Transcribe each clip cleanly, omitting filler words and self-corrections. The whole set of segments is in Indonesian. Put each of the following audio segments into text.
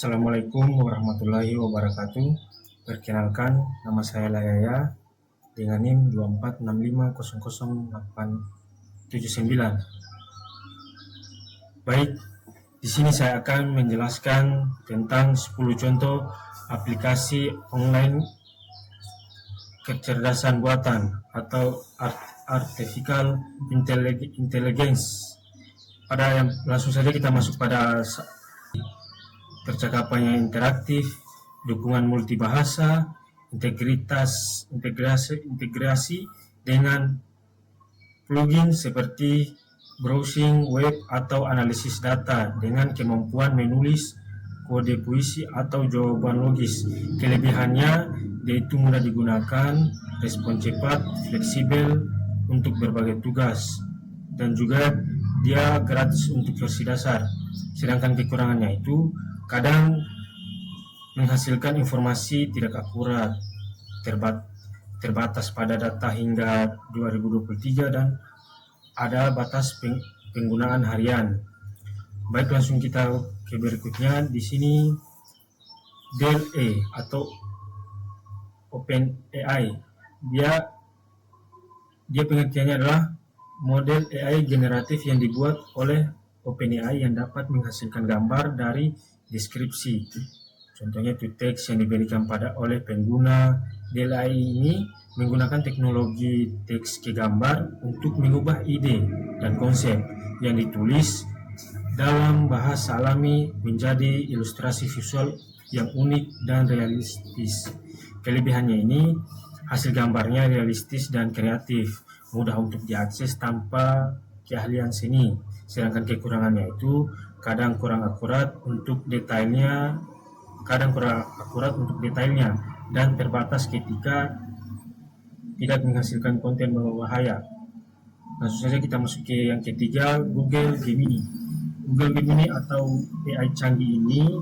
Assalamualaikum warahmatullahi wabarakatuh. Perkenalkan, nama saya Layaya dengan NIM 2465000879. Baik, di sini saya akan menjelaskan tentang 10 contoh aplikasi online kecerdasan buatan atau artificial intelligence. Langsung saja kita masuk pada percakapan yang interaktif, dukungan multibahasa, integrasi dengan plugin seperti browsing web atau analisis data dengan kemampuan menulis kode puisi atau jawaban logis. Kelebihannya yaitu mudah digunakan, respon cepat, fleksibel untuk berbagai tugas, dan juga dia gratis untuk versi dasar. Sedangkan kekurangannya itu kadang menghasilkan informasi tidak akurat, terbatas pada data hingga 2023, dan ada batas penggunaan harian. Baik, langsung kita ke berikutnya. Di sini DALL-E atau OpenAI, dia pengertiannya adalah model AI generatif yang dibuat oleh OpenAI yang dapat menghasilkan gambar dari deskripsi, contohnya to text yang diberikan oleh pengguna. DALL-E ini menggunakan teknologi teks ke gambar untuk mengubah ide dan konsep yang ditulis dalam bahasa alami menjadi ilustrasi visual yang unik dan realistis. Kelebihannya ini, hasil gambarnya realistis dan kreatif, mudah untuk diakses tanpa keahlian seni. Sedangkan kekurangannya itu kadang kurang akurat untuk detailnya, dan terbatas ketika tidak menghasilkan konten berbahaya. Langsung saja kita masuk ke yang ketiga, Google Gemini. Google Gemini atau AI canggih ini,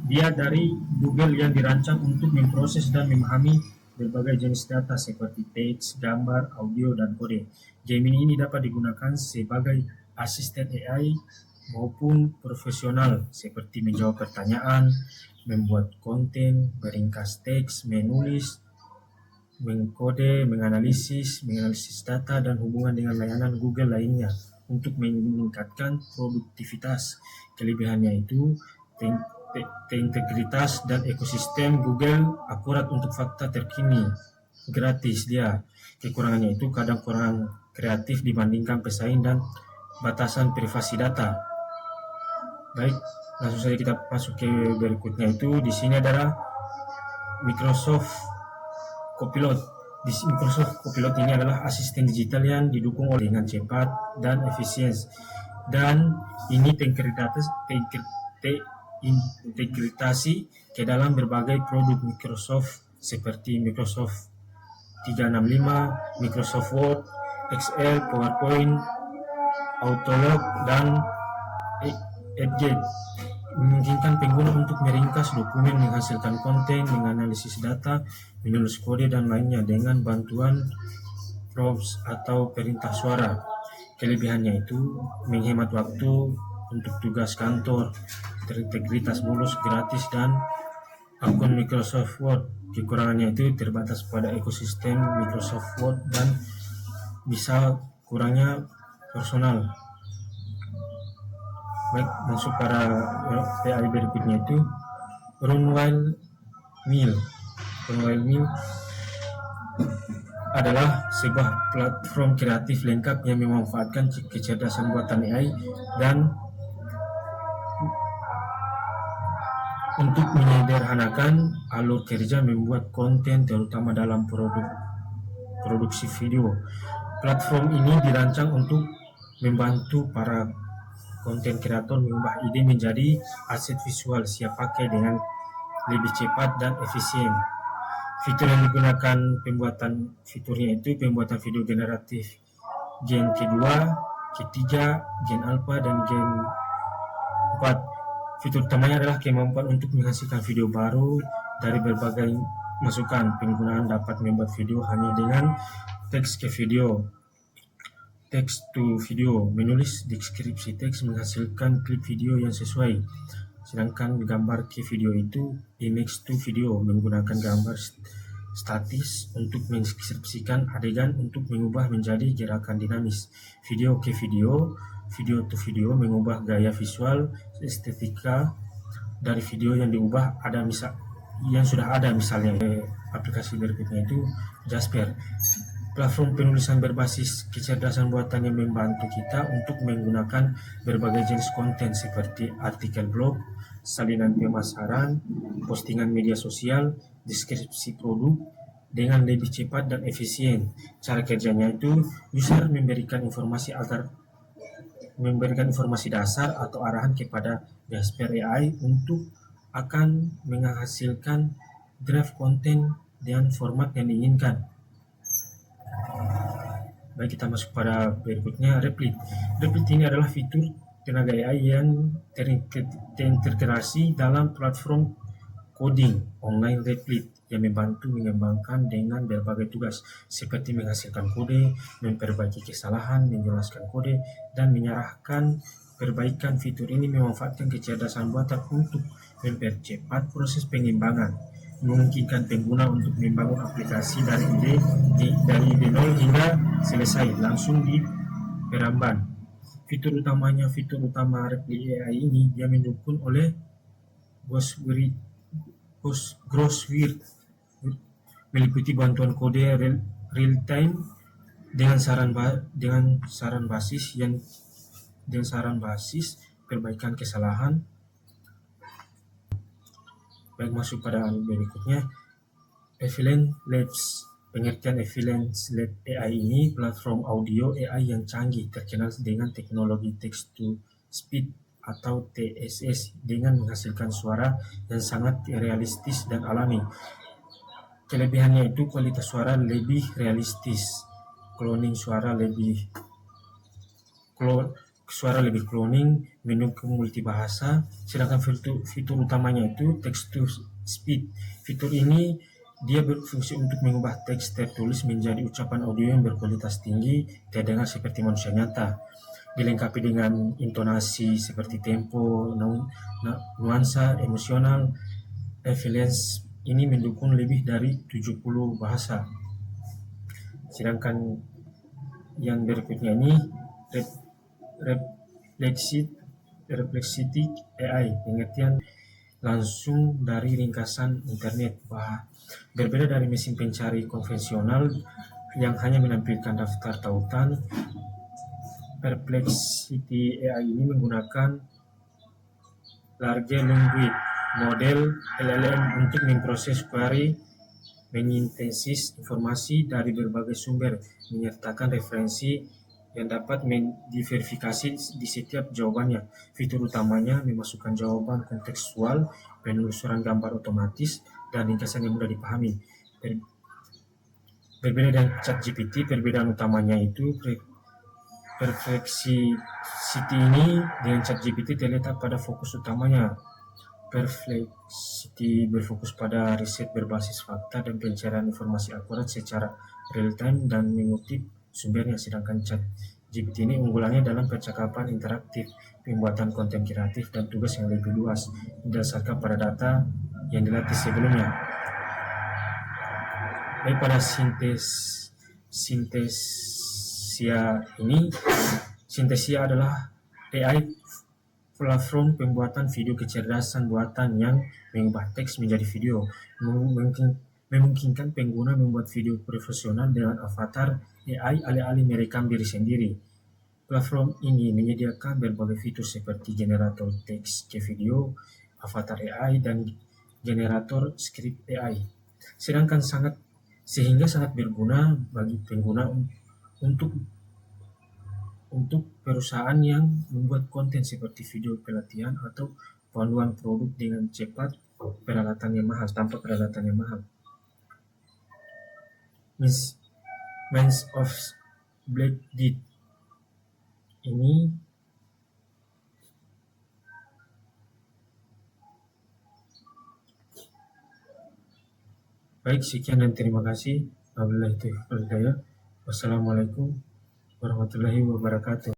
dia dari Google yang dirancang untuk memproses dan memahami berbagai jenis data seperti teks, gambar, audio, dan kode. Gemini ini dapat digunakan sebagai asisten AI maupun profesional seperti menjawab pertanyaan, membuat konten, meringkas teks, menulis, mengkode, menganalisis data, dan hubungan dengan layanan Google lainnya untuk meningkatkan produktivitas. Kelebihannya itu integritas dan ekosistem Google akurat untuk fakta terkini, gratis dia. Kekurangannya itu kadang kurang kreatif dibandingkan pesaing dan batasan privasi data. Baik, langsung saja kita masuk ke berikutnya. Itu di sini adalah Microsoft Copilot. Microsoft Copilot ini adalah asisten digital yang didukung oleh dengan cepat dan efisien, dan ini terintegrasi ke dalam berbagai produk Microsoft seperti Microsoft 365, Microsoft Word, Excel, PowerPoint, Outlook, dan Edge. Memungkinkan pengguna untuk meringkas dokumen, menghasilkan konten, menganalisis data, menulis kode, dan lainnya dengan bantuan prompts atau perintah suara. Kelebihannya itu menghemat waktu untuk tugas kantor, terintegritas mulus, gratis, dan akun Microsoft Word. Kekurangannya itu terbatas pada ekosistem Microsoft Word dan bisa kurangnya personal. Baik, masuk pada AI berikutnya itu Runway Mill. Runway Mill adalah sebuah platform kreatif lengkap yang memanfaatkan kecerdasan buatan AI dan untuk menyederhanakan alur kerja membuat konten, terutama dalam produksi video. Platform ini dirancang untuk membantu para konten kreator mengubah ide menjadi aset visual siap pakai dengan lebih cepat dan efisien. Fitur yang digunakan fiturnya itu pembuatan video generatif Gen kedua, ketiga, Gen Alpha, dan Gen 4. Fitur utamanya adalah kemampuan untuk menghasilkan video baru dari berbagai masukan. Penggunaan dapat membuat video hanya dengan teks ke video, text to video, menulis deskripsi teks, menghasilkan klip video yang sesuai. Sedangkan gambar ke video itu image to video, menggunakan gambar statis untuk mendeskripsikan adegan untuk mengubah menjadi gerakan dinamis. Video ke video, video to video, mengubah gaya visual, estetika dari video yang diubah yang sudah ada. Misalnya aplikasi berikutnya itu Jasper, platform penulisan berbasis kecerdasan buatan yang membantu kita untuk menggunakan berbagai jenis konten seperti artikel blog, salinan pemasaran, postingan media sosial, deskripsi produk dengan lebih cepat dan efisien. Cara kerjanya itu user memberikan informasi dasar atau arahan kepada Jasper AI untuk akan menghasilkan draft konten dengan format yang diinginkan. Baik, kita masuk pada berikutnya, Replit. Replit ini adalah fitur tenaga AI yang terintegrasi dalam platform coding online Replit yang membantu mengembangkan dengan berbagai tugas seperti menghasilkan kode, memperbaiki kesalahan, menjelaskan kode, dan menyerahkan perbaikan. Fitur ini memanfaatkan kecerdasan buatan untuk mempercepat proses pengembangan, memungkinkan pengguna untuk membangun aplikasi dari ide nol hingga selesai langsung di peramban. Fitur utama Replit AI ini dia mendukung oleh Grosswirth, meliputi bantuan kode real time dengan saran basis perbaikan kesalahan. Baik, masuk pada berikutnya, Evelyn Labs. Pengertian Evelyn Labs AI ini platform audio AI yang canggih terkenal dengan teknologi text to speech atau TSS dengan menghasilkan suara yang sangat realistis dan alami. Kelebihannya itu kualitas suara lebih realistis, suara lebih cloning, mendukung multibahasa. Sedangkan fitur utamanya itu text to speech. Fitur ini dia berfungsi untuk mengubah teks tertulis menjadi ucapan audio yang berkualitas tinggi, terdengar seperti manusia nyata, dilengkapi dengan intonasi seperti tempo, nuansa emosional. Evelens ini mendukung lebih dari 70 bahasa. Sedangkan yang berikutnya ini Perplexity AI, pengertian langsung dari ringkasan internet. Berbeda dari mesin pencari konvensional yang hanya menampilkan daftar tautan, Perplexity AI ini menggunakan large language model LLM untuk memproses query, menyintesis informasi dari berbagai sumber, menyertakan referensi yang dapat diverifikasi di setiap jawabannya. Fitur utamanya memasukkan jawaban kontekstual, penelusuran gambar otomatis, dan ringkasan yang mudah dipahami. Berbeda dengan ChatGPT, perbedaan utamanya itu Perplexity ini dengan ChatGPT terletak pada fokus utamanya. Perplexity berfokus pada riset berbasis fakta dan pencarian informasi akurat secara real time dan mengutip sumbernya. Sedangkan ChatGPT ini unggulannya dalam percakapan interaktif, pembuatan konten kreatif, dan tugas yang lebih luas berdasarkan pada data yang dilatih sebelumnya. Baik, pada Synthesia adalah AI platform pembuatan video kecerdasan buatan yang mengubah teks menjadi video, memungkinkan pengguna membuat video profesional dengan avatar AI alih-alih merekam diri sendiri. Platform ini menyediakan berbagai fitur seperti generator teks ke video, avatar AI, dan generator script AI. Sehingga sangat berguna bagi pengguna untuk perusahaan yang membuat konten seperti video pelatihan atau panduan produk dengan cepat tanpa peralatan yang mahal. Minds of Black Death ini baik, sekian dan terima kasih. Wassalamualaikum warahmatullahi wabarakatuh.